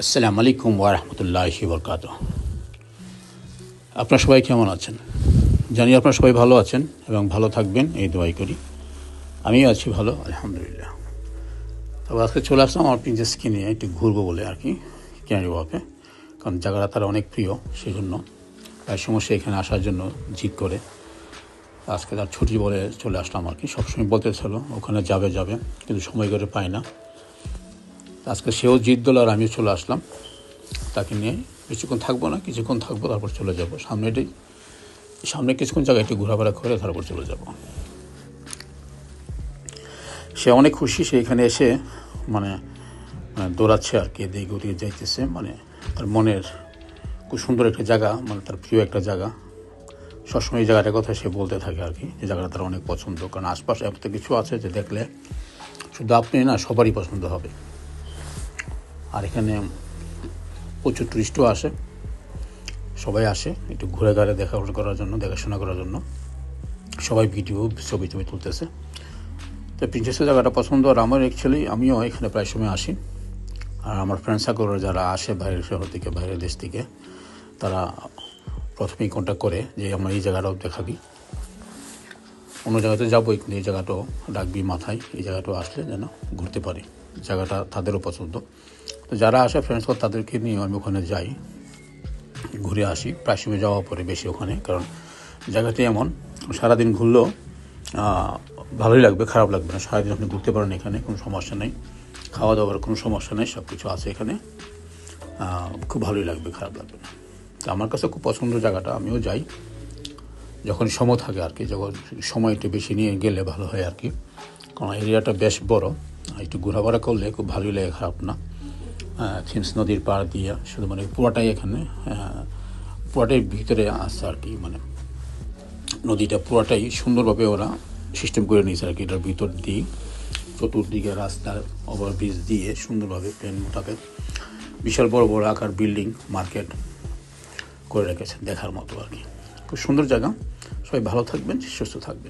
আসসালামু আলাইকুম ওয়া রাহমাতুল্লাহি ওয়া বারাকাতুহু। আপনারা সবাই কেমন আছেন? জানি আপনারা সবাই ভালো আছেন এবং ভালো থাকবেন এই দোয়াই করি। আমিও আছি ভালো, আলহামদুলিল্লাহ। তবে আজকে চলে আসলাম আমার প্রিন্সেসকে নিয়ে একটু ঘুরবো বলে আর কি, ক্যানারি ওয়ার্ফে। কারণ জায়গাটা তার অনেক প্রিয়, সেই জন্য প্রায় সমস্যা এখানে আসার জন্য জিদ করে। আজকে তার ছুটি বলে চলে আসলাম আর কি। সবসময় বলতে ছিল ওখানে যাবে, কিন্তু সময় করে পায় না। আজকে সেও জিদ দিল আর আমিও চলে আসলাম তাকে নিয়ে। বেশিক্ষণ থাকবো না, কিছুক্ষণ থাকবো, তারপর চলে যাব। সামনে কিছুক্ষণ জায়গায় একটু ঘোরাফেরা করে তারপর চলে যাব। সে অনেক খুশি, সে এখানে এসে মানে দৌড়াচ্ছে আর কি, এদিকে ওদিকে যাইতেছে। মানে তার মনের খুব সুন্দর একটা জায়গা, মানে তার প্রিয় একটা জায়গা। সবসময় এই জায়গাটার কথা সে বলতে থাকে আর কি, যে জায়গাটা তার অনেক পছন্দ। কারণ আশপাশে এত কিছু আছে যে দেখলে শুধু আপনি না, সবারই পছন্দ হবে। আর এখানে প্রচুর টুরিস্টও আসে, সবাই আসে একটু ঘুরে ঘাড়ে দেখাশোনা করার জন্য। সবাই ভিডিও ছবি তুলতেছে। তো প্রিন্সেসের জায়গাটা পছন্দ। আর আমার অ্যাকচুয়ালি আমিও এখানে প্রায় সময় আসি। আর আমার ফ্রেন্ড সার্কেলরা যারা আসে বাইরের শহর থেকে, বাইরের দেশ থেকে, তারা প্রথমেই কন্ট্যাক্ট করে যে আমরা এই জায়গাটাও দেখাবি, অন্য জায়গাতে যাবো, কিন্তু এই জায়গাটাও রাখবি মাথায়, এই জায়গাটাও আসলে যেন ঘুরতে পারি। জায়গাটা তাদেরও পছন্দ। তো যারা আসে ফ্রেন্ডস তাদেরকে নিয়ে আমি ওখানে যাই, ঘুরে আসি। প্রায় সময় যাওয়া পরে বেশি ওখানে, কারণ জায়গাটি এমন সারাদিন ঘুরলেও ভালোই লাগবে, খারাপ লাগবে না। সারাদিন আপনি ঘুরতে পারেন, এখানে কোনো সমস্যা নেই, খাওয়া দাওয়ার কোনো সমস্যা নেই, সব কিছু আছে এখানে। খুব ভালোই লাগবে, খারাপ লাগবে না। তো আমার কাছে খুব পছন্দের জায়গাটা, আমিও যাই যখন সময় থাকে আর কি। যখন সময় একটু বেশি নিয়ে গেলে ভালো হয় আর কি, কারণ এরিয়াটা বেশ বড়। একটু ঘোরাফেরা করলে খুব ভালোই লাগে, খারাপ না। থিমস নদীর পাড় দিয়ে শুধু মানে পুরাটাই এখানে, পুরাটাই ভিতরে আসছে আর কি। মানে নদীটা পুরাটাই সুন্দরভাবে ওরা সিস্টেম করে নিয়েছে আর কি। এটার ভিতর দিয়ে চতুর্দিকে রাস্তার ওভারব্রিজ দিয়ে সুন্দরভাবে প্লেন মোতাবেক বিশাল বড় বড় আকার বিল্ডিং, মার্কেট করে রেখেছে, দেখার মতো আর কি। খুব সুন্দর জায়গা। সবাই ভালো থাকবেন, সুস্থ থাকবেন।